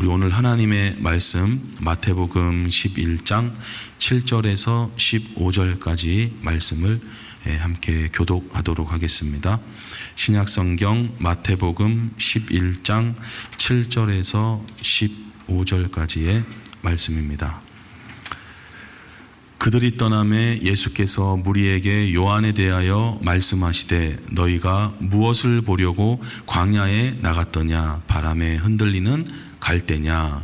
우리 오늘 하나님의 말씀 마태복음 11장 7절에서 15절까지 말씀을 함께 교독하도록 하겠습니다. 신약성경 마태복음 11장 7절에서 15절까지의 말씀입니다. 그들이 떠남에 예수께서 무리에게 요한에 대하여 말씀하시되 너희가 무엇을 보려고 광야에 나갔더냐? 바람에 흔들리는 갈대냐?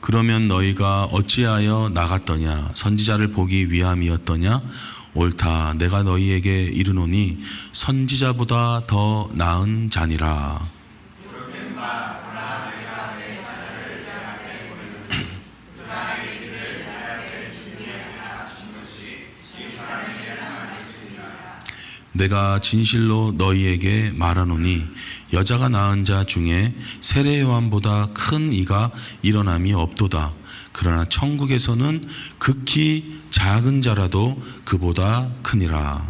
그러면 너희가 어찌하여 나갔더냐? 선지자를 보기 위함이었더냐? 옳다. 내가 너희에게 이르노니 선지자보다 더 나은 자니라. 내가 진실로 너희에게 말하노니 여자가 낳은 자 중에 세례 요한보다 큰 이가 일어남이 없도다. 그러나 천국에서는 극히 작은 자라도 그보다 크니라.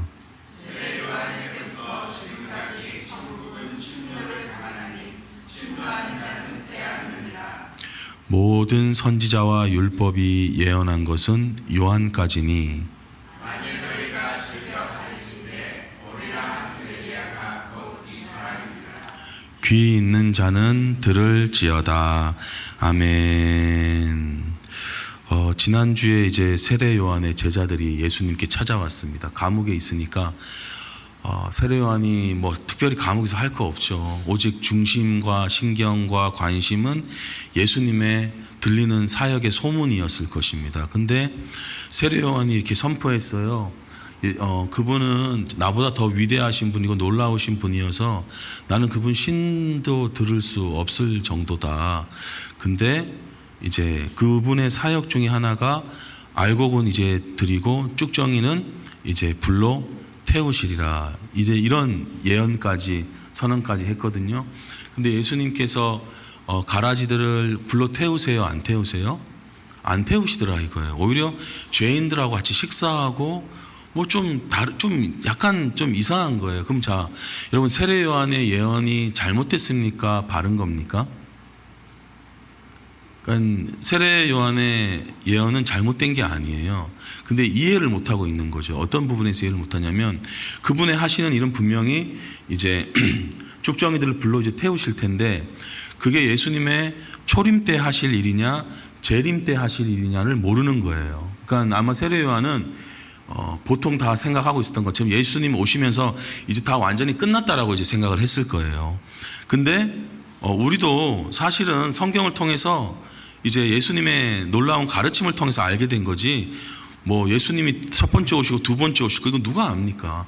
모든 선지자와 율법이 예언한 것은 요한까지니 귀 있는 자는 들을지어다. 아멘. 지난주에 이제 세례 요한의 제자들이 예수님께 찾아왔습니다. 감옥에 있으니까 세례 요한이 뭐 특별히 감옥에서 할 거 없죠. 오직 중심과 신경과 관심은 예수님의 들리는 사역의 소문이었을 것입니다. 근데 세례 요한이 이렇게 선포했어요. 그분은 나보다 더 위대하신 분이고 놀라우신 분이어서 나는 그분 신도 들을 수 없을 정도다. 근데 이제 그분의 사역 중에 하나가 알곡은 이제 드리고 쭉정이는 이제 불로 태우시리라. 이제 이런 예언까지 선언까지 했거든요. 근데 예수님께서 가라지들을 불로 태우세요? 안 태우세요? 안 태우시더라 이거예요. 오히려 죄인들하고 같이 식사하고 뭐 좀 약간 좀 이상한 거예요. 그럼 자, 여러분 세례 요한의 예언이 잘못됐습니까? 바른 겁니까? 그러니까 세례 요한의 예언은 잘못된 게 아니에요. 근데 이해를 못 하고 있는 거죠. 어떤 부분에서 이해를 못 하냐면 그분의 하시는 일은 분명히 이제 쭉정이들을 불러 이제 태우실 텐데 그게 예수님의 초림 때 하실 일이냐, 재림 때 하실 일이냐를 모르는 거예요. 그러니까 아마 세례 요한은 보통 다 생각하고 있었던 것처럼 예수님 오시면서 이제 다 완전히 끝났다라고 이제 생각을 했을 거예요. 근데 우리도 사실은 성경을 통해서 이제 예수님의 놀라운 가르침을 통해서 알게 된 거지, 뭐 예수님이 첫 번째 오시고 두 번째 오시고 이건 누가 압니까?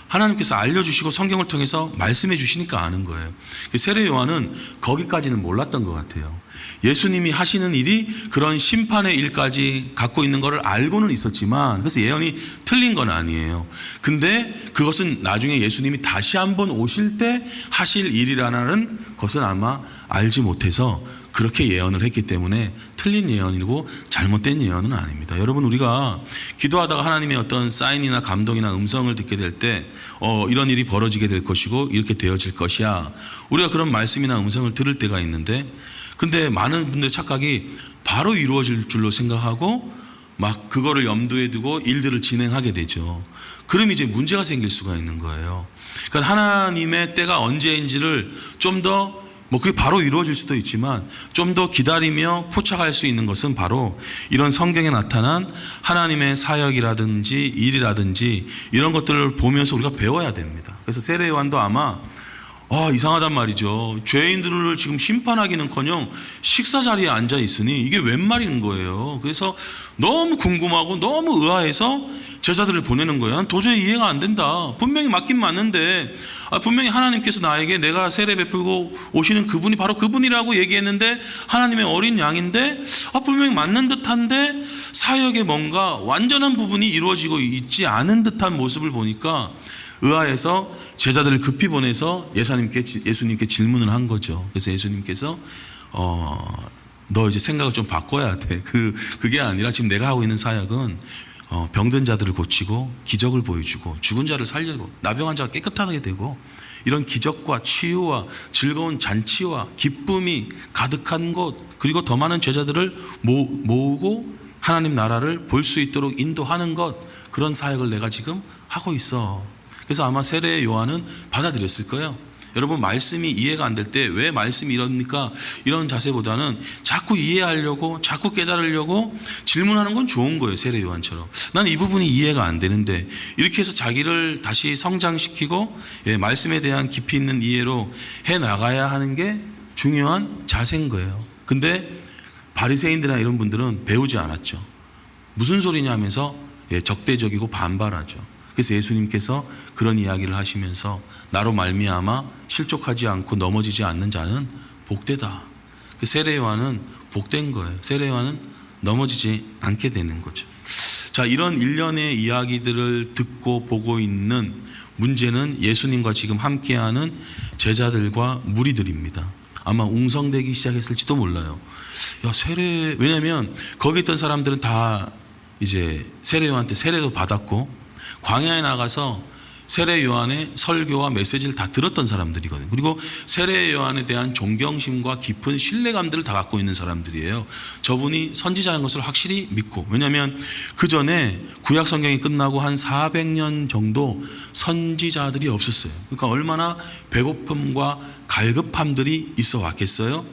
하나님께서 알려주시고 성경을 통해서 말씀해 주시니까 아는 거예요. 세례 요한은 거기까지는 몰랐던 것 같아요. 예수님이 하시는 일이 그런 심판의 일까지 갖고 있는 것을 알고는 있었지만, 그래서 예언이 틀린 건 아니에요. 근데 그것은 나중에 예수님이 다시 한번 오실 때 하실 일이라는 것은 아마 알지 못해서 그렇게 예언을 했기 때문에 틀린 예언이고 잘못된 예언은 아닙니다. 여러분, 우리가 기도하다가 하나님의 어떤 사인이나 감동이나 음성을 듣게 될 때 이런 일이 벌어지게 될 것이고 이렇게 되어질 것이야, 우리가 그런 말씀이나 음성을 들을 때가 있는데, 근데 많은 분들의 착각이 바로 이루어질 줄로 생각하고 막 그거를 염두에 두고 일들을 진행하게 되죠. 그럼 이제 문제가 생길 수가 있는 거예요. 그러니까 하나님의 때가 언제인지를 좀 더 그게 바로 이루어질 수도 있지만 좀 더 기다리며 포착할 수 있는 것은 바로 이런 성경에 나타난 하나님의 사역이라든지 일이라든지 이런 것들을 보면서 우리가 배워야 됩니다. 그래서 세례 요한도 아마 이상하단 말이죠. 죄인들을 지금 심판하기는커녕 식사 자리에 앉아 있으니 이게 웬 말인 거예요. 그래서 너무 궁금하고 너무 의아해서 제자들을 보내는 거예요. 도저히 이해가 안 된다. 분명히 맞긴 맞는데 분명히 하나님께서 나에게 내가 세례 베풀고 오시는 그분이 바로 그분이라고 얘기했는데 하나님의 어린 양인데 분명히 맞는 듯한데 사역에 뭔가 완전한 부분이 이루어지고 있지 않은 듯한 모습을 보니까 의아해서 제자들을 급히 보내서 예수님께 질문을 한 거죠. 그래서 예수님께서 너 이제 생각을 좀 바꿔야 돼. 그게 아니라 지금 내가 하고 있는 사역은 병든 자들을 고치고 기적을 보여주고 죽은 자를 살리고 나병한 자가 깨끗하게 되고 이런 기적과 치유와 즐거운 잔치와 기쁨이 가득한 곳, 그리고 더 많은 제자들을 모으고 하나님 나라를 볼 수 있도록 인도하는 것, 그런 사역을 내가 지금 하고 있어. 그래서 아마 세례 요한은 받아들였을 거예요. 여러분, 말씀이 이해가 안 될 때 왜 말씀이 이럽니까? 이런 자세보다는 자꾸 이해하려고, 자꾸 깨달으려고 질문하는 건 좋은 거예요. 세례 요한처럼. 나는 이 부분이 이해가 안 되는데, 이렇게 해서 자기를 다시 성장시키고 말씀에 대한 깊이 있는 이해로 해 나가야 하는 게 중요한 자세인 거예요. 근데 바리새인들이나 이런 분들은 배우지 않았죠. 무슨 소리냐 하면서 적대적이고 반발하죠. 그래서 예수님께서 그런 이야기를 하시면서 나로 말미암아 실족하지 않고 넘어지지 않는 자는 복되다. 그 세례 요한은 복된 거예요. 세례 요한은 넘어지지 않게 되는 거죠. 자, 이런 일련의 이야기들을 듣고 보고 있는 문제는 예수님과 지금 함께하는 제자들과 무리들입니다. 아마 웅성대기 시작했을지도 몰라요. 야, 왜냐면 거기 있던 사람들은 다 이제 세례 요한한테 세례도 받았고 광야에 나가서 세례 요한의 설교와 메시지를 다 들었던 사람들이거든요. 그리고 세례 요한에 대한 존경심과 깊은 신뢰감들을 다 갖고 있는 사람들이에요. 저분이 선지자인 것을 확실히 믿고, 왜냐하면 그 전에 구약 성경이 끝나고 한 400년 정도 선지자들이 없었어요. 그러니까 얼마나 배고픔과 갈급함들이 있어 왔겠어요.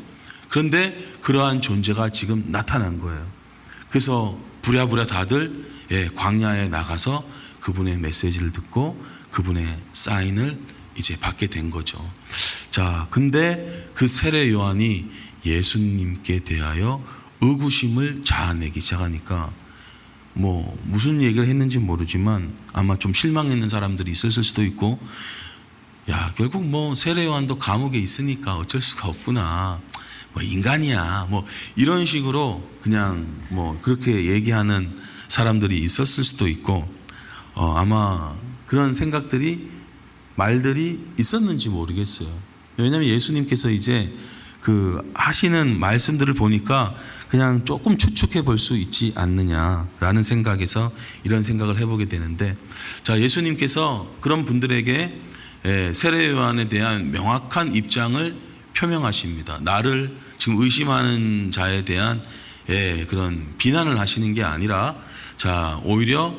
그런데 그러한 존재가 지금 나타난 거예요. 그래서 부랴부랴 다들 광야에 나가서 그분의 메시지를 듣고 그분의 사인을 이제 받게 된 거죠. 자, 근데 그 세례 요한이 예수님께 대하여 의구심을 자아내기 시작하니까 뭐 무슨 얘기를 했는지 모르지만 아마 좀 실망했는 사람들이 있었을 수도 있고, 야, 결국 뭐 세례 요한도 감옥에 있으니까 어쩔 수가 없구나, 뭐 인간이야, 뭐 이런 식으로 그냥 뭐 그렇게 얘기하는 사람들이 있었을 수도 있고, 아마 그런 말들이 있었는지 모르겠어요. 왜냐하면 예수님께서 이제 그 하시는 말씀들을 보니까 그냥 조금 추측해 볼 수 있지 않느냐라는 생각에서 이런 생각을 해보게 되는데, 자, 예수님께서 그런 분들에게 세례 요한에 대한 명확한 입장을 표명하십니다. 나를 지금 의심하는 자에 대한 그런 비난을 하시는 게 아니라, 자, 오히려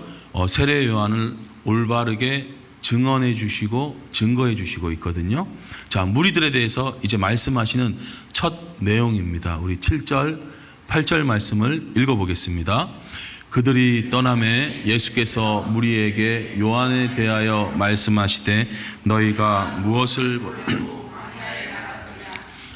세례 요한을 올바르게 증언해 주시고 증거해 주시고 있거든요. 자, 무리들에 대해서 이제 말씀하시는 첫 내용입니다. 우리 7절, 8절 말씀을 읽어보겠습니다. 그들이 떠남에 예수께서 무리에게 요한에 대하여 말씀하시되 너희가 무엇을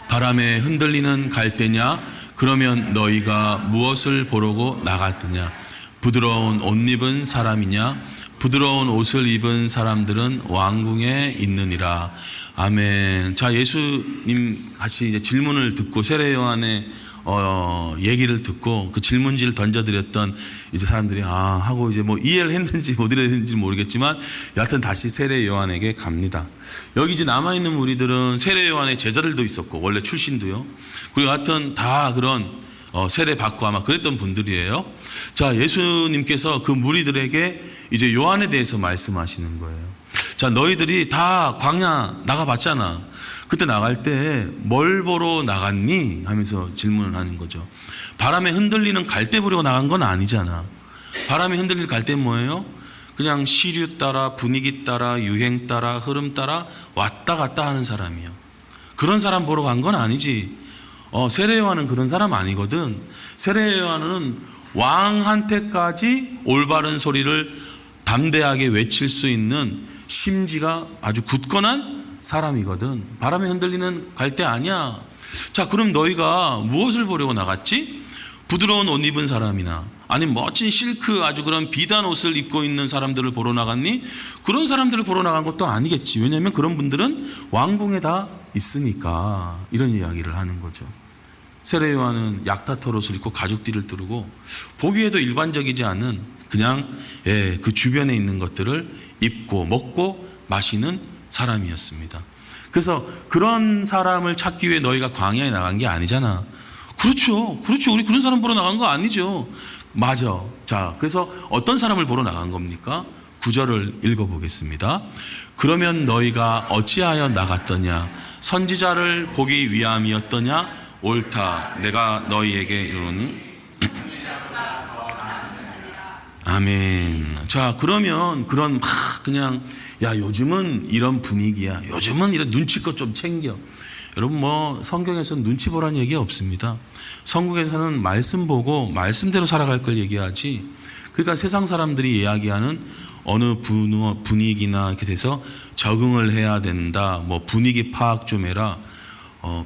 바람에 흔들리는 갈대냐? 그러면 너희가 무엇을 보려고 나갔느냐? 부드러운 옷 입은 사람이냐? 부드러운 옷을 입은 사람들은 왕궁에 있느니라. 아멘. 자, 예수님 같이 이제 질문을 듣고 세례 요한의 얘기를 듣고 그 질문지를 던져드렸던 이제 사람들이 하고 이제 뭐 이해를 했는지 못 이해했는지 모르겠지만 여하튼 다시 세례 요한에게 갑니다. 여기 이제 남아있는 무리들은 세례 요한의 제자들도 있었고 원래 출신도요. 그리고 여하튼 다 그런 세례 받고 아마 그랬던 분들이에요. 자, 예수님께서 그 무리들에게 이제 요한에 대해서 말씀하시는 거예요. 자, 너희들이 다 광야 나가봤잖아. 그때 나갈 때 뭘 보러 나갔니? 하면서 질문을 하는 거죠. 바람에 흔들리는 갈대 보려고 나간 건 아니잖아. 바람에 흔들릴 갈대는 뭐예요? 그냥 시류 따라, 분위기 따라, 유행 따라, 흐름 따라 왔다 갔다 하는 사람이에요. 그런 사람 보러 간 건 아니지. 세례 요한은 그런 사람 아니거든. 세례 요한은 왕한테까지 올바른 소리를 담대하게 외칠 수 있는 심지가 아주 굳건한 사람이거든. 바람에 흔들리는 갈대 아니야. 자, 그럼 너희가 무엇을 보려고 나갔지? 부드러운 옷 입은 사람이나 아니면 멋진 실크 아주 그런 비단 옷을 입고 있는 사람들을 보러 나갔니? 그런 사람들을 보러 나간 것도 아니겠지. 왜냐하면 그런 분들은 왕궁에 다 있으니까. 이런 이야기를 하는 거죠. 세례 요한은 약타털 옷을 입고 가죽띠를 두르고 보기에도 일반적이지 않은 그냥 그 주변에 있는 것들을 입고 먹고 마시는 사람이었습니다. 그래서 그런 사람을 찾기 위해 너희가 광야에 나간 게 아니잖아. 그렇죠. 우리 그런 사람 보러 나간 거 아니죠. 맞아. 자, 그래서 어떤 사람을 보러 나간 겁니까? 9절을 읽어보겠습니다. 그러면 너희가 어찌하여 나갔더냐? 선지자를 보기 위함이었더냐? 옳다. 내가 너희에게 이르노니. 아멘. 자, 그러면 그런 그냥 야, 요즘은 이런 분위기야. 요즘은 이런 눈치껏 좀 챙겨. 여러분, 성경에서는 눈치 보라는 얘기 없습니다. 성경에서는 말씀 보고 말씀대로 살아갈 걸 얘기하지. 그러니까 세상 사람들이 이야기하는 어느 분위기나 이렇게 돼서 적응을 해야 된다. 분위기 파악 좀 해라.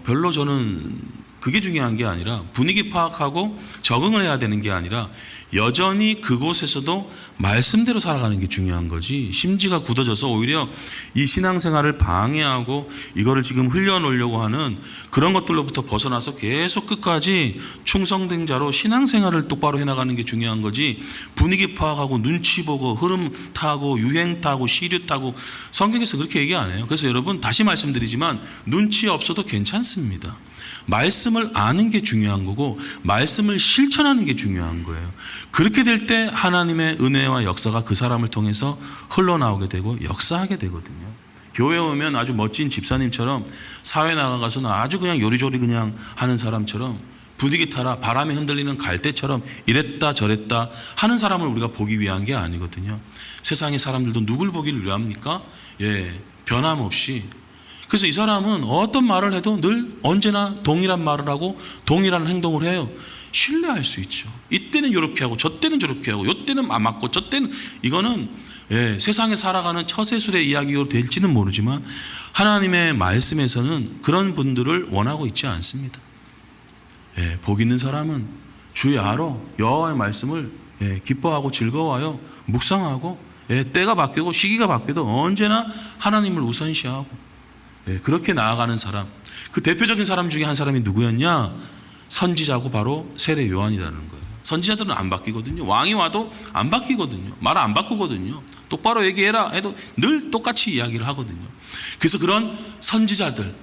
별로 저는 그게 중요한 게 아니라, 분위기 파악하고 적응을 해야 되는 게 아니라 여전히 그곳에서도 말씀대로 살아가는 게 중요한 거지, 심지가 굳어져서 오히려 이 신앙생활을 방해하고 이거를 지금 흘려놓으려고 하는 그런 것들로부터 벗어나서 계속 끝까지 충성된 자로 신앙생활을 똑바로 해나가는 게 중요한 거지, 분위기 파악하고 눈치 보고 흐름 타고 유행 타고 시류 타고, 성경에서 그렇게 얘기 안 해요. 그래서 여러분, 다시 말씀드리지만 눈치 없어도 괜찮습니다. 말씀을 아는 게 중요한 거고 말씀을 실천하는 게 중요한 거예요. 그렇게 될 때 하나님의 은혜와 역사가 그 사람을 통해서 흘러나오게 되고 역사하게 되거든요. 교회 오면 아주 멋진 집사님처럼, 사회 나가서는 아주 그냥 요리조리 그냥 하는 사람처럼, 분위기 타라 바람에 흔들리는 갈대처럼 이랬다 저랬다 하는 사람을 우리가 보기 위한 게 아니거든요. 세상의 사람들도 누굴 보기를 위합니까? 변함없이. 그래서 이 사람은 어떤 말을 해도 늘 언제나 동일한 말을 하고 동일한 행동을 해요. 신뢰할 수 있죠. 이때는 이렇게 하고 저때는 저렇게 하고 이때는 안 맞고 저때는, 이거는 세상에 살아가는 처세술의 이야기가 될지는 모르지만 하나님의 말씀에서는 그런 분들을 원하고 있지 않습니다. 복 있는 사람은 주의 아로 여호와의 말씀을 기뻐하고 즐거워하여 묵상하고, 때가 바뀌고 시기가 바뀌어도 언제나 하나님을 우선시하고 그렇게 나아가는 사람. 그 대표적인 사람 중에 한 사람이 누구였냐? 선지자고 바로 세례 요한이라는 거예요. 선지자들은 안 바뀌거든요. 왕이 와도 안 바뀌거든요. 말 안 바꾸거든요. 똑바로 얘기해라 해도 늘 똑같이 이야기를 하거든요. 그래서 그런 선지자들,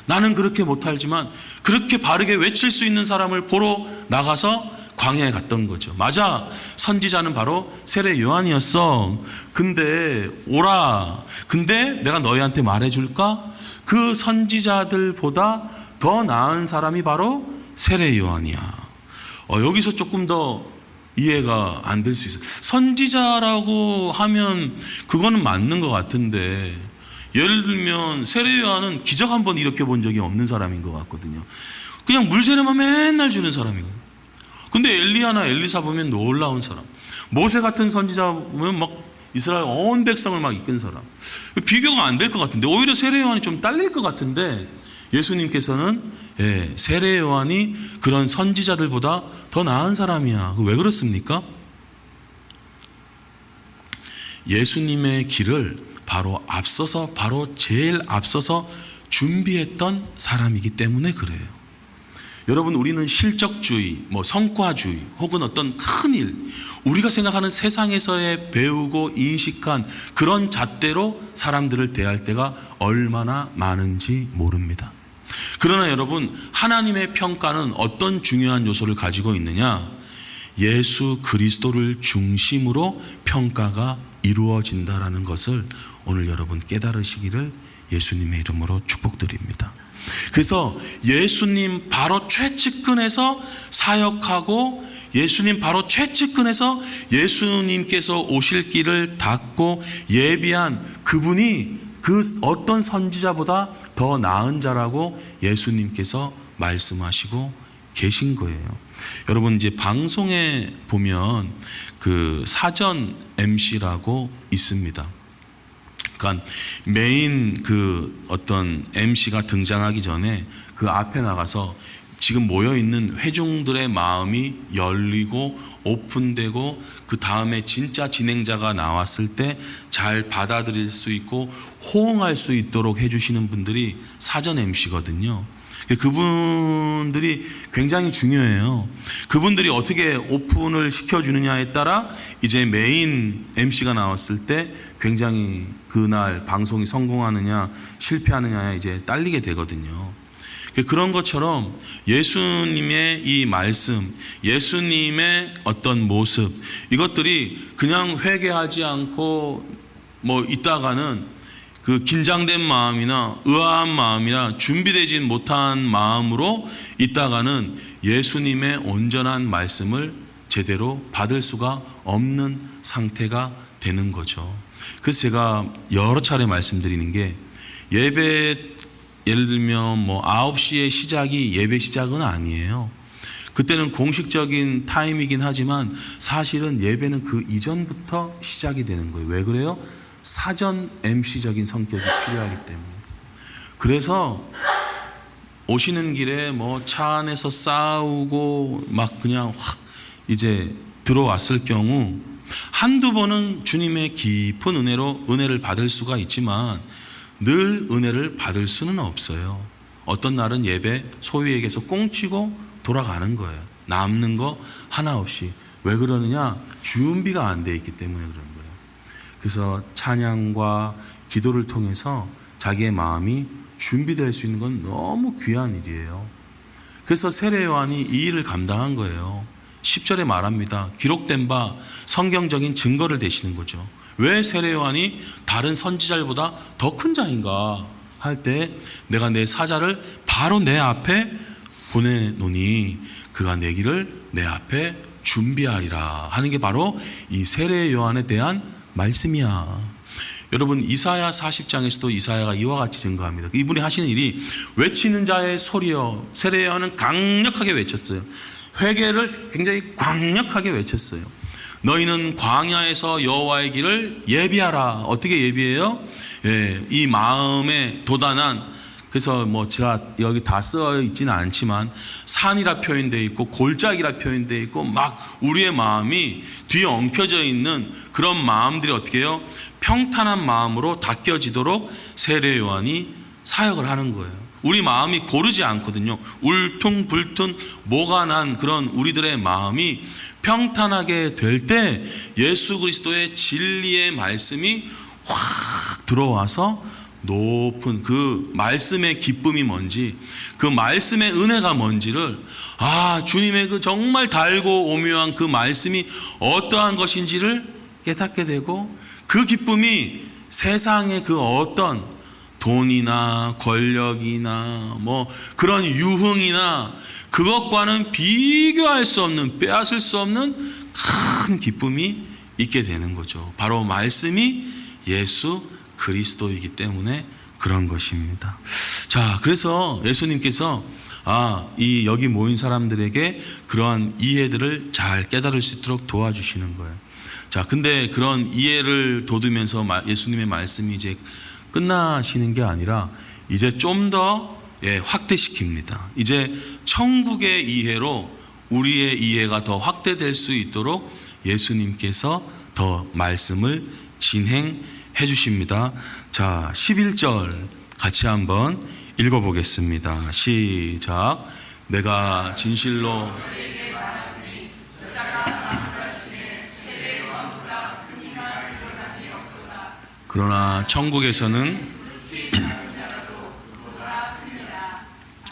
나는 그렇게 못하지만 그렇게 바르게 외칠 수 있는 사람을 보러 나가서 광야에 갔던 거죠. 맞아, 선지자는 바로 세례 요한이었어. 근데 오라. 근데 내가 너희한테 말해줄까? 그 선지자들보다 더 나은 사람이 바로 세례 요한이야. 여기서 조금 더 이해가 안 될 수 있어요. 선지자라고 하면 그거는 맞는 것 같은데, 예를 들면 세례 요한은 기적 한 번 일으켜 본 적이 없는 사람인 것 같거든요. 그냥 물세례만 맨날 주는 사람이거든요. 근데 엘리야나 엘리사 보면 놀라운 사람, 모세 같은 선지자 보면 막 이스라엘 온 백성을 막 이끈 사람. 비교가 안 될 것 같은데, 오히려 세례 요한이 좀 딸릴 것 같은데, 예수님께서는 세례 요한이 그런 선지자들보다 더 나은 사람이야. 왜 그렇습니까? 예수님의 길을 바로 제일 앞서서 준비했던 사람이기 때문에 그래요. 여러분, 우리는 실적주의, 성과주의 혹은 어떤 큰 일, 우리가 생각하는 세상에서의 배우고 인식한 그런 잣대로 사람들을 대할 때가 얼마나 많은지 모릅니다. 그러나 여러분, 하나님의 평가는 어떤 중요한 요소를 가지고 있느냐? 예수 그리스도를 중심으로 평가가 이루어진다라는 것을 오늘 여러분 깨달으시기를 예수님의 이름으로 축복드립니다. 그래서 예수님 바로 최측근에서 사역하고, 예수님 바로 최측근에서 예수님께서 오실 길을 닫고 예비한 그분이 그 어떤 선지자보다 더 나은 자라고 예수님께서 말씀하시고 계신 거예요. 여러분, 이제 방송에 보면 그 사전 MC라고 있습니다. 그러니까 메인 그 어떤 MC가 등장하기 전에 그 앞에 나가서 지금 모여있는 회중들의 마음이 열리고 오픈되고, 그 다음에 진짜 진행자가 나왔을 때 잘 받아들일 수 있고 호응할 수 있도록 해주시는 분들이 사전 MC거든요. 그분들이 굉장히 중요해요. 그분들이 어떻게 오픈을 시켜주느냐에 따라 이제 메인 MC가 나왔을 때 굉장히 그날 방송이 성공하느냐 실패하느냐에 이제 딸리게 되거든요. 그런 것처럼 예수님의 이 말씀, 예수님의 어떤 모습, 이것들이 그냥 회개하지 않고 뭐 있다가는 그 긴장된 마음이나 의아한 마음이나 준비되지 못한 마음으로 있다가는 예수님의 온전한 말씀을 제대로 받을 수가 없는 상태가 되는 거죠. 그래서 제가 여러 차례 말씀드리는 게, 예배 예를 들면 뭐 9시에 시작이 예배 시작은 아니에요. 그때는 공식적인 타임이긴 하지만 사실은 예배는 그 이전부터 시작이 되는 거예요. 왜 그래요? 사전 MC적인 성격이 필요하기 때문에. 그래서 오시는 길에 뭐 차 안에서 싸우고 막 그냥 확 이제 들어왔을 경우 한두 번은 주님의 깊은 은혜로 은혜를 받을 수가 있지만 늘 은혜를 받을 수는 없어요. 어떤 날은 예배 소위 얘기해서 꽁치고 돌아가는 거예요. 남는 거 하나 없이. 왜 그러느냐? 준비가 안 돼 있기 때문에 그런 거예요. 그래서 찬양과 기도를 통해서 자기의 마음이 준비될 수 있는 건 너무 귀한 일이에요. 그래서 세례 요한이 이 일을 감당한 거예요. 10절에 말합니다. 기록된 바 성경적인 증거를 대시는 거죠. 왜 세례 요한이 다른 선지자들보다 더 큰 자인가 할 때, 내가 내 사자를 바로 내 앞에 보내노니 그가 내 길을 내 앞에 준비하리라 하는 게 바로 이 세례 요한에 대한 말씀이야. 여러분, 이사야 40장에서도 이사야가 이와 같이 증거합니다. 이분이 하시는 일이 외치는 자의 소리여. 세례 요한은 강력하게 외쳤어요. 회개를 굉장히 강력하게 외쳤어요. 너희는 광야에서 여호와의 길을 예비하라. 어떻게 예비해요? 이 마음에 도단한, 그래서 뭐 제가 여기 다 써 있지는 않지만 산이라 표현되어 있고 골짜기라 표현되어 있고 막 우리의 마음이 뒤에 엉켜져 있는 그런 마음들이 어떻게 해요? 평탄한 마음으로 닦여지도록 세례 요한이 사역을 하는 거예요. 우리 마음이 고르지 않거든요. 울퉁불퉁 뭐가 난 그런 우리들의 마음이 평탄하게 될 때 예수 그리스도의 진리의 말씀이 확 들어와서 높은 그 말씀의 기쁨이 뭔지, 그 말씀의 은혜가 뭔지를, 주님의 그 정말 달고 오묘한 그 말씀이 어떠한 것인지를 깨닫게 되고, 그 기쁨이 세상의 그 어떤 돈이나 권력이나 뭐 그런 유흥이나 그것과는 비교할 수 없는, 빼앗을 수 없는 큰 기쁨이 있게 되는 거죠. 바로 말씀이 예수 그리스도이기 때문에 그런 것입니다. 자, 그래서 예수님께서 이 여기 모인 사람들에게 그러한 이해들을 잘 깨달을 수 있도록 도와주시는 거예요. 자, 근데 그런 이해를 돋우면서 예수님의 말씀이 이제 끝나시는 게 아니라 이제 좀 더 확대시킵니다. 이제 천국의 이해로 우리의 이해가 더 확대될 수 있도록 예수님께서 더 말씀을 진행해 주십니다. 자, 11절 같이 한번 읽어보겠습니다. 시작. 내가 진실로 그러나 천국에서는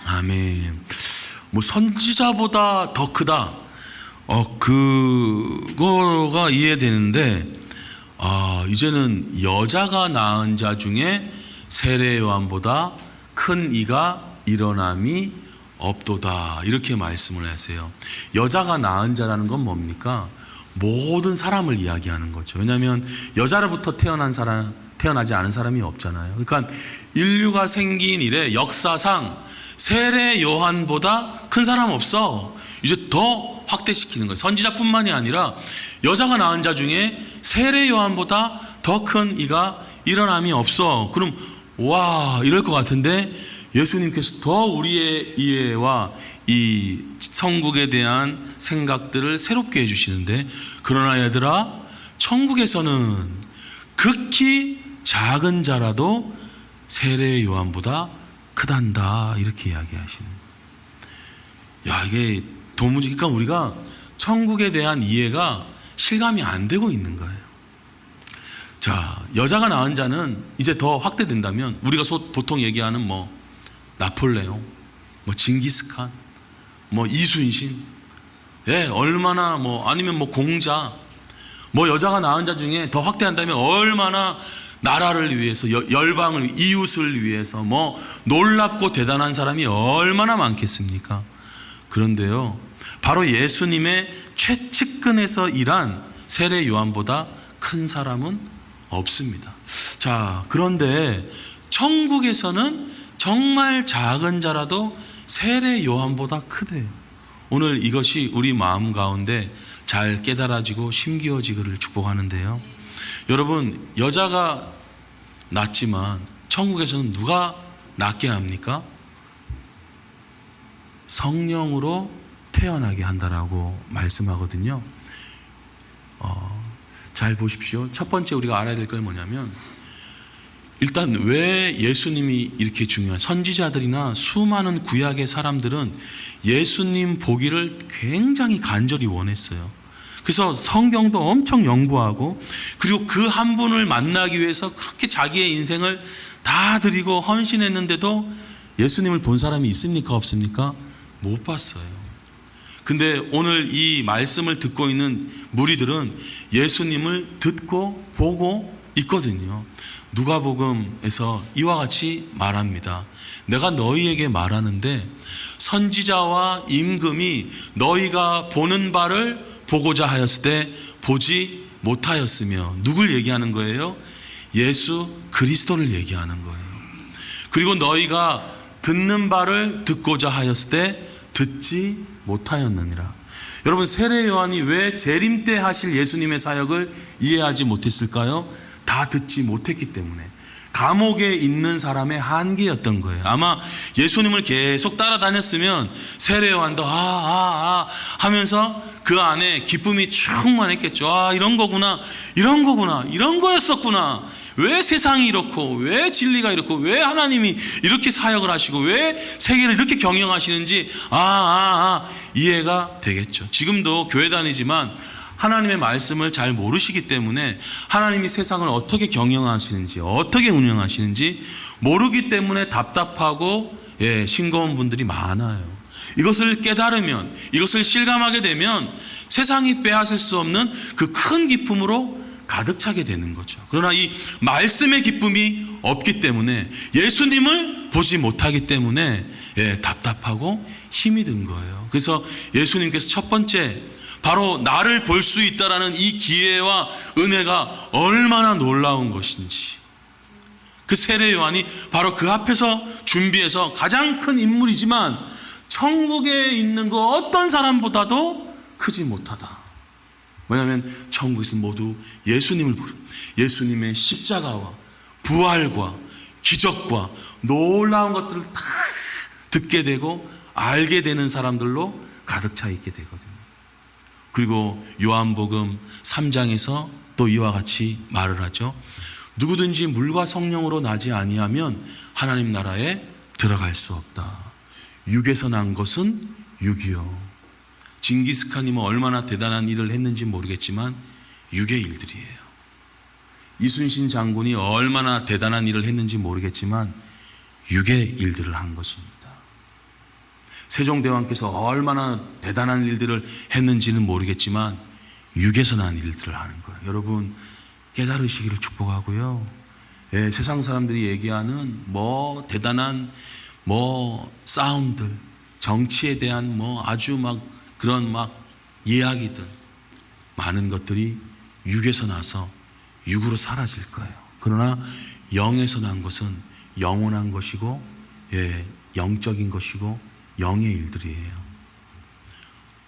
아멘. 뭐 선지자보다 더 크다. 그거가 이해되는데, 이제는 여자가 낳은 자 중에 세례 요한보다 큰 이가 일어남이 없도다. 이렇게 말씀을 하세요. 여자가 낳은 자라는 건 뭡니까? 모든 사람을 이야기하는 거죠. 왜냐하면 여자로부터 태어나지 않은 사람이 없잖아요. 그러니까 인류가 생긴 이래 역사상 세례 요한보다 큰 사람 없어. 이제 더 확대시키는 거예요. 선지자뿐만이 아니라 여자가 낳은 자 중에 세례 요한보다 더 큰 이가 일어남이 없어. 그럼 와, 이럴 것 같은데 예수님께서 더 우리의 이해와 이 천국에 대한 생각들을 새롭게 해주시는데, 그러나 얘들아, 천국에서는 극히 작은 자라도 세례 요한보다 크단다. 이렇게 이야기하시는. 이게 도무지, 그러니까 우리가 천국에 대한 이해가 실감이 안 되고 있는 거예요. 자, 여자가 낳은 자는 이제 더 확대된다면 우리가 보통 얘기하는 뭐 나폴레옹, 뭐 징기스칸, 뭐 이순신, 예, 얼마나 아니면 공자, 여자가 낳은 자 중에 더 확대한다면 얼마나 나라를 위해서, 열방을, 이웃을 위해서 놀랍고 대단한 사람이 얼마나 많겠습니까? 그런데요, 바로 예수님의 최측근에서 일한 세례 요한보다 큰 사람은 없습니다. 자, 그런데 천국에서는 정말 작은 자라도 세례 요한보다 크대요. 오늘 이것이 우리 마음 가운데 잘 깨달아지고 심기어지기를 축복하는데요. 여러분, 여자가 낳지만 천국에서는 누가 낳게 합니까? 성령으로 태어나게 한다라고 말씀하거든요. 잘 보십시오. 첫 번째 우리가 알아야 될 건 뭐냐면, 일단 왜 예수님이 이렇게 중요한, 선지자들이나 수많은 구약의 사람들은 예수님 보기를 굉장히 간절히 원했어요. 그래서 성경도 엄청 연구하고, 그리고 그 한 분을 만나기 위해서 그렇게 자기의 인생을 다 드리고 헌신했는데도 예수님을 본 사람이 있습니까? 없습니까? 못 봤어요. 근데 오늘 이 말씀을 듣고 있는 무리들은 예수님을 듣고 보고 있거든요. 누가복음에서 이와 같이 말합니다. 내가 너희에게 말하는데 선지자와 임금이 너희가 보는 바를 보고자 하였을 때 보지 못하였으며, 누굴 얘기하는 거예요? 예수 그리스도를 얘기하는 거예요. 그리고 너희가 듣는 바를 듣고자 하였을 때 듣지 못하였느니라. 여러분, 세례 요한이 왜 재림 때 하실 예수님의 사역을 이해하지 못했을까요? 다 듣지 못했기 때문에. 감옥에 있는 사람의 한계였던 거예요. 아마 예수님을 계속 따라다녔으면 세례 요한도 하면서 그 안에 기쁨이 충만했겠죠. 이런 거구나, 이런 거구나, 이런 거였었구나. 왜 세상이 이렇고, 왜 진리가 이렇고, 왜 하나님이 이렇게 사역을 하시고, 왜 세계를 이렇게 경영하시는지 이해가 되겠죠. 지금도 교회 다니지만 하나님의 말씀을 잘 모르시기 때문에 하나님이 세상을 어떻게 경영하시는지, 어떻게 운영하시는지 모르기 때문에 답답하고 싱거운 분들이 많아요. 이것을 깨달으면, 이것을 실감하게 되면 세상이 빼앗을 수 없는 그 큰 기쁨으로 가득 차게 되는 거죠. 그러나 이 말씀의 기쁨이 없기 때문에, 예수님을 보지 못하기 때문에 답답하고 힘이 든 거예요. 그래서 예수님께서 첫 번째, 바로 나를 볼 수 있다라는 이 기회와 은혜가 얼마나 놀라운 것인지, 그 세례 요한이 바로 그 앞에서 준비해서 가장 큰 인물이지만 천국에 있는 그 어떤 사람보다도 크지 못하다. 왜냐하면 천국에서는 모두 예수님을 보고, 예수님의 십자가와 부활과 기적과 놀라운 것들을 다 듣게 되고 알게 되는 사람들로 가득 차 있게 되거든요. 그리고 요한복음 3장에서 또 이와 같이 말을 하죠. 누구든지 물과 성령으로 나지 아니하면 하나님 나라에 들어갈 수 없다. 육에서 난 것은 육이요. 징기스칸이 얼마나 대단한 일을 했는지 모르겠지만 육의 일들이에요. 이순신 장군이 얼마나 대단한 일을 했는지 모르겠지만 육의 일들을 한 것입니다. 세종대왕께서 얼마나 대단한 일들을 했는지는 모르겠지만 육에서 난 일들을 하는 거예요. 여러분, 깨달으시기를 축복하고요. 세상 사람들이 얘기하는 대단한 싸움들, 정치에 대한 아주 그런 이야기들, 많은 것들이 육에서 나서 육으로 사라질 거예요. 그러나 영에서 난 것은 영원한 것이고, 영적인 것이고 영의 일들이에요.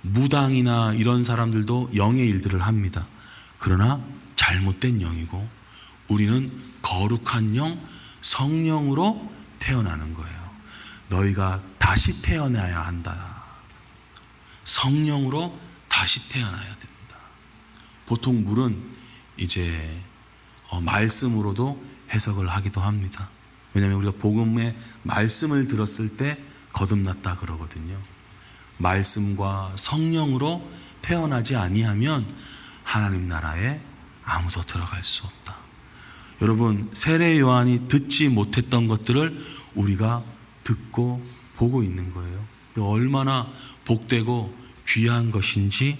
무당이나 이런 사람들도 영의 일들을 합니다. 그러나 잘못된 영이고, 우리는 거룩한 영, 성령으로 태어나는 거예요. 너희가 다시 태어나야 한다. 성령으로 다시 태어나야 된다. 보통 물은 이제 말씀으로도 해석을 하기도 합니다. 왜냐하면 우리가 복음의 말씀을 들었을 때 거듭났다 그러거든요. 말씀과 성령으로 태어나지 아니하면 하나님 나라에 아무도 들어갈 수 없다. 여러분, 세례 요한이 듣지 못했던 것들을 우리가 듣고 보고 있는 거예요. 얼마나 복되고 귀한 것인지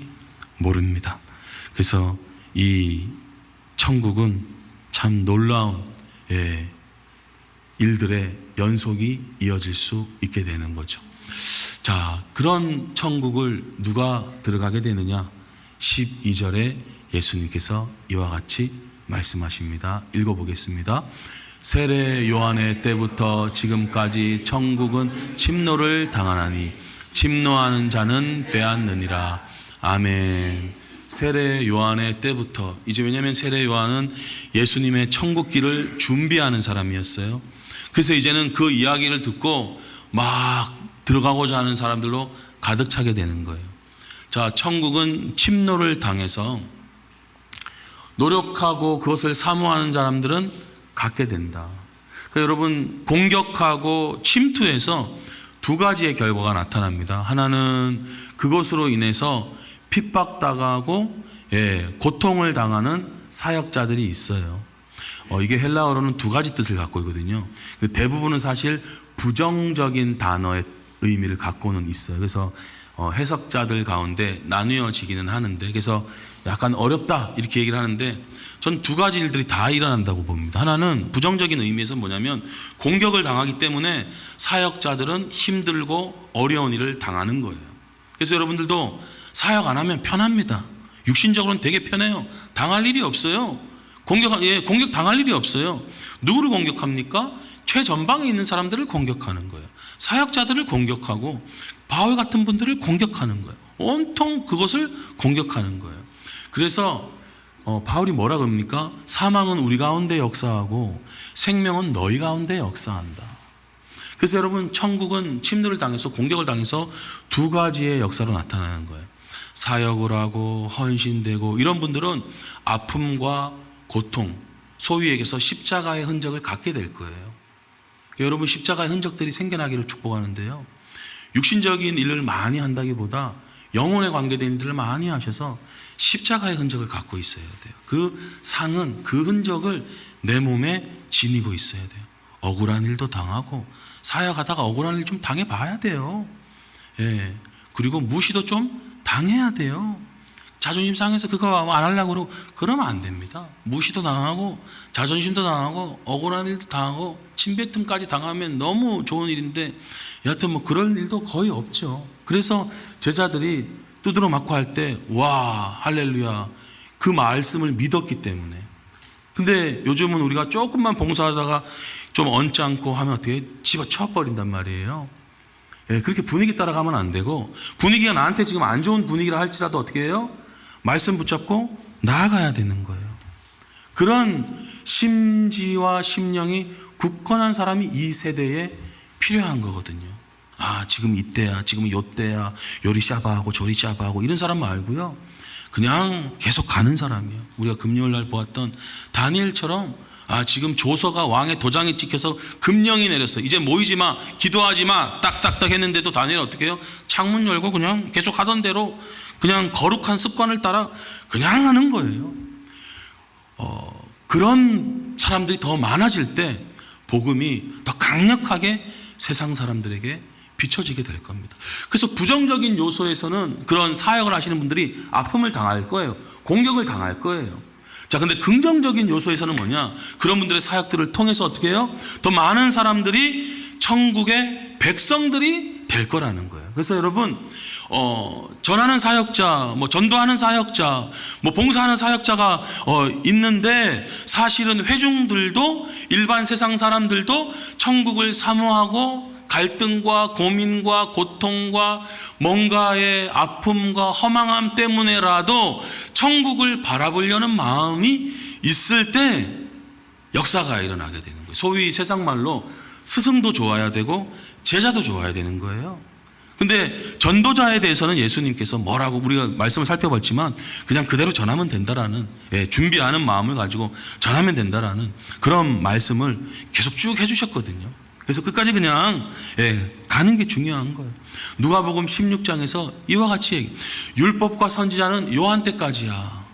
모릅니다. 그래서 이 천국은 참 놀라운 일들의 연속이 이어질 수 있게 되는 거죠. 자, 그런 천국을 누가 들어가게 되느냐? 12절에 예수님께서 이와 같이 말씀하십니다. 읽어보겠습니다. 세례 요한의 때부터 지금까지 천국은 침노를 당하나니 침노하는 자는 빼앗느니라. 아멘. 세례 요한의 때부터, 이제 왜냐하면 세례 요한은 예수님의 천국길을 준비하는 사람이었어요. 그래서 이제는 그 이야기를 듣고 막 들어가고자 하는 사람들로 가득 차게 되는 거예요. 자, 천국은 침노를 당해서 노력하고 그것을 사모하는 사람들은 갖게 된다. 그러니까 여러분, 공격하고 침투해서 두 가지의 결과가 나타납니다. 하나는 그것으로 인해서 핍박당하고 고통을 당하는 사역자들이 있어요. 이게 헬라어로는 두 가지 뜻을 갖고 있거든요. 대부분은 사실 부정적인 단어의 의미를 갖고는 있어요. 그래서 해석자들 가운데 나뉘어지기는 하는데, 그래서 약간 어렵다 이렇게 얘기를 하는데, 전 두 가지 일들이 다 일어난다고 봅니다. 하나는 부정적인 의미에서 뭐냐면 공격을 당하기 때문에 사역자들은 힘들고 어려운 일을 당하는 거예요. 그래서 여러분들도 사역 안 하면 편합니다. 육신적으로는 되게 편해요. 당할 일이 없어요. 공격 당할 일이 없어요. 누구를 공격합니까? 최전방에 있는 사람들을 공격하는 거예요. 사역자들을 공격하고 바울 같은 분들을 공격하는 거예요. 온통 그것을 공격하는 거예요. 그래서 바울이 뭐라 그럽니까? 사망은 우리 가운데 역사하고 생명은 너희 가운데 역사한다. 그래서 여러분, 천국은 침노를 당해서 공격을 당해서 두 가지의 역사로 나타나는 거예요. 사역을 하고 헌신되고 이런 분들은 아픔과 고통, 소위 얘기해서 십자가의 흔적을 갖게 될 거예요. 여러분, 십자가의 흔적들이 생겨나기를 축복하는데요, 육신적인 일을 많이 한다기보다 영혼에 관계된 일들을 많이 하셔서 십자가의 흔적을 갖고 있어야 돼요. 그 상은, 그 흔적을 내 몸에 지니고 있어야 돼요. 억울한 일도 당하고 사역하다가 억울한 일 좀 당해봐야 돼요. 그리고 무시도 좀 당해야 돼요. 자존심 상해서 그거 안 하려고 그러고 그러면 안 됩니다. 무시도 당하고 자존심도 당하고 억울한 일도 당하고 침뱉음까지 당하면 너무 좋은 일인데, 여하튼 뭐 그런 일도 거의 없죠. 그래서 제자들이 두드러 맞고 할 때 와, 할렐루야, 그 말씀을 믿었기 때문에. 근데 요즘은 우리가 조금만 봉사하다가 좀 언짢고 하면 어떻게 집어쳐버린단 말이에요. 그렇게 분위기 따라가면 안 되고, 분위기가 나한테 지금 안 좋은 분위기라 할지라도 어떻게 해요? 말씀 붙잡고 나아가야 되는 거예요. 그런 심지와 심령이 굳건한 사람이 이 세대에 필요한 거거든요. 아, 지금 이때야, 지금 요때야, 요리 샤바하고 조리 샤바하고 이런 사람 말고요, 그냥 계속 가는 사람이에요. 우리가 금요일 날 보았던 다니엘처럼, 아, 지금 조서가 왕의 도장에 찍혀서 금령이 내렸어. 이제 모이지 마, 기도하지 마, 딱딱딱 했는데도 다니엘 어떻게 해요? 창문 열고 그냥 계속 하던 대로 그냥 거룩한 습관을 따라 그냥 하는 거예요. 그런 사람들이 더 많아질 때 복음이 더 강력하게 세상 사람들에게 비춰지게 될 겁니다. 그래서 부정적인 요소에서는 그런 사역을 하시는 분들이 아픔을 당할 거예요. 공격을 당할 거예요. 자, 근데 긍정적인 요소에서는 뭐냐? 그런 분들의 사역들을 통해서 어떻게 해요? 더 많은 사람들이 천국의 백성들이 될 거라는 거예요. 그래서 여러분, 전하는 사역자, 뭐 전도하는 사역자, 뭐 봉사하는 사역자가 있는데, 사실은 회중들도, 일반 세상 사람들도 천국을 사모하고 갈등과 고민과 고통과 뭔가의 아픔과 허망함 때문에라도 천국을 바라보려는 마음이 있을 때 역사가 일어나게 되는 거예요. 소위 세상 말로 스승도 좋아야 되고 제자도 좋아야 되는 거예요. 근데 전도자에 대해서는 예수님께서 뭐라고, 우리가 말씀을 살펴봤지만 그냥 그대로 전하면 된다라는, 준비하는 마음을 가지고 전하면 된다라는 그런 말씀을 계속 쭉 해주셨거든요. 그래서 끝까지 그냥 가는 게 중요한 거예요. 누가복음 16장에서 이와 같이 율법과 선지자는 요한 때까지야.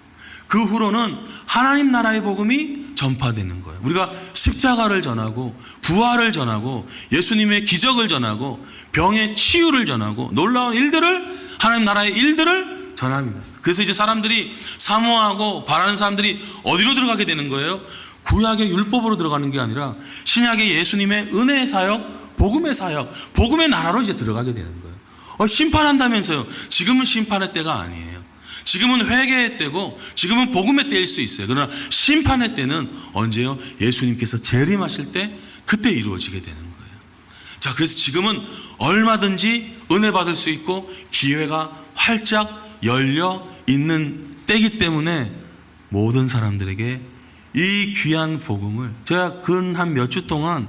그 후로는 하나님 나라의 복음이 전파되는 거예요. 우리가 십자가를 전하고 부활을 전하고 예수님의 기적을 전하고 병의 치유를 전하고 놀라운 일들을, 하나님 나라의 일들을 전합니다. 그래서 이제 사람들이 사모하고 바라는 사람들이 어디로 들어가게 되는 거예요? 구약의 율법으로 들어가는 게 아니라 신약의 예수님의 은혜의 사역, 복음의 사역, 복음의 나라로 이제 들어가게 되는 거예요. 심판한다면서요. 지금은 심판의 때가 아니에요. 지금은 회개의 때고 지금은 복음의 때일 수 있어요. 그러나 심판의 때는 언제요? 예수님께서 재림하실 때, 그때 이루어지게 되는 거예요. 자, 그래서 지금은 얼마든지 은혜 받을 수 있고 기회가 활짝 열려 있는 때이기 때문에 모든 사람들에게 이 귀한 복음을, 제가 근 한 몇 주 동안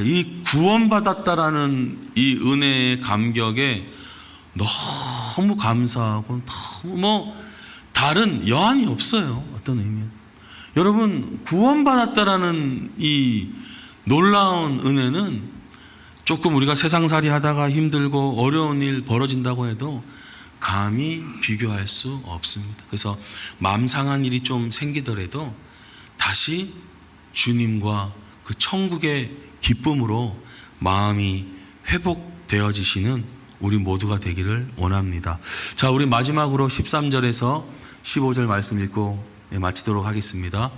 이 구원받았다라는 이 은혜의 감격에 너무 감사하고 너무 다른 여한이 없어요. 어떤 의미는. 여러분, 구원받았다라는 이 놀라운 은혜는 조금 우리가 세상살이 하다가 힘들고 어려운 일 벌어진다고 해도 감히 비교할 수 없습니다. 그래서 마음 상한 일이 좀 생기더라도 다시 주님과 그 천국의 기쁨으로 마음이 회복되어지시는 우리 모두가 되기를 원합니다. 자, 우리 마지막으로 13절에서 15절 말씀 읽고 마치도록 하겠습니다.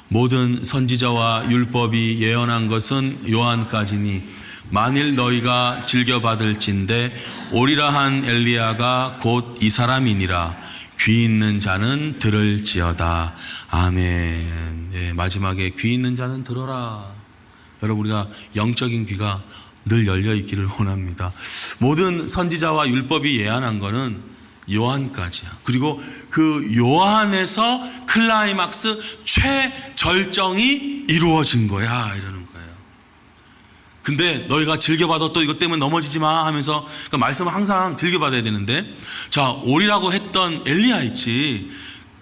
모든 선지자와 율법이 예언한 것은 요한까지니 만일 너희가 즐겨받을진대 오리라 한 엘리야가 곧 이 사람이니라. 귀 있는 자는 들을지어다. 아멘. 마지막에 귀 있는 자는 들어라. 여러분, 우리가 영적인 귀가 늘 열려 있기를 원합니다. 모든 선지자와 율법이 예언한 거는 요한까지야. 그리고 그 요한에서 클라이막스 최절정이 이루어진 거야, 이러는 거예요. 근데 너희가 즐겨받아 또 이것 때문에 넘어지지 마 하면서, 그러니까 말씀을 항상 즐겨받아야 되는데, 자, 오리라고 했던 엘리야 있지,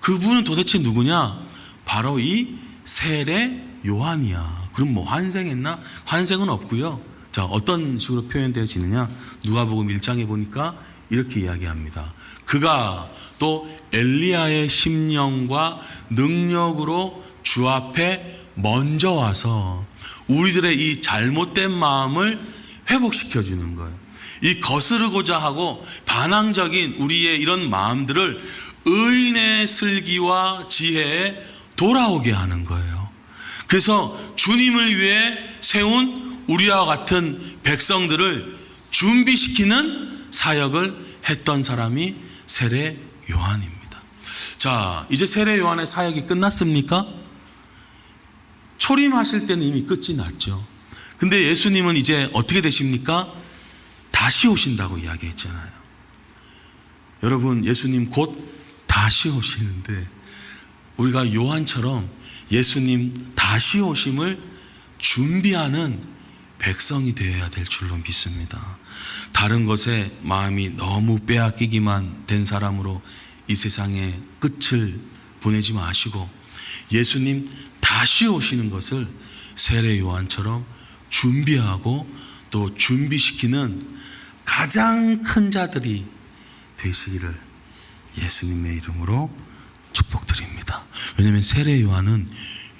그분은 도대체 누구냐? 바로 이 세례 요한이야. 그럼 뭐 환생했나? 환생은 없고요. 자, 어떤 식으로 표현되어지느냐? 누가복음 1장에 보니까 이렇게 이야기합니다. 그가 또 엘리야의 심령과 능력으로 주 앞에 먼저 와서 우리들의 이 잘못된 마음을 회복시켜 주는 거예요. 이 거스르고자 하고 반항적인 우리의 이런 마음들을 의인의 슬기와 지혜에 돌아오게 하는 거예요. 그래서 주님을 위해 세운 우리와 같은 백성들을 준비시키는 사역을 했던 사람이 세례 요한입니다. 자, 이제 세례 요한의 사역이 끝났습니까? 초림하실 때는 이미 끝이 났죠. 근데 예수님은 이제 어떻게 되십니까? 다시 오신다고 이야기했잖아요. 여러분, 예수님 곧 다시 오시는데 우리가 요한처럼 예수님 다시 오심을 준비하는 백성이 되어야 될 줄로 믿습니다. 다른 것에 마음이 너무 빼앗기기만 된 사람으로 이 세상의 끝을 보내지 마시고 예수님 다시 오시는 것을 세례 요한처럼 준비하고 또 준비시키는 가장 큰 자들이 되시기를 예수님의 이름으로 축복드립니다. 왜냐하면 세례 요한은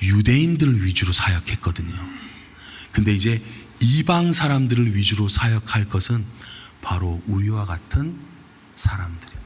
유대인들을 위주로 사역했거든요. 근데 이제 이방 사람들을 위주로 사역할 것은 바로 우리와 같은 사람들입니다.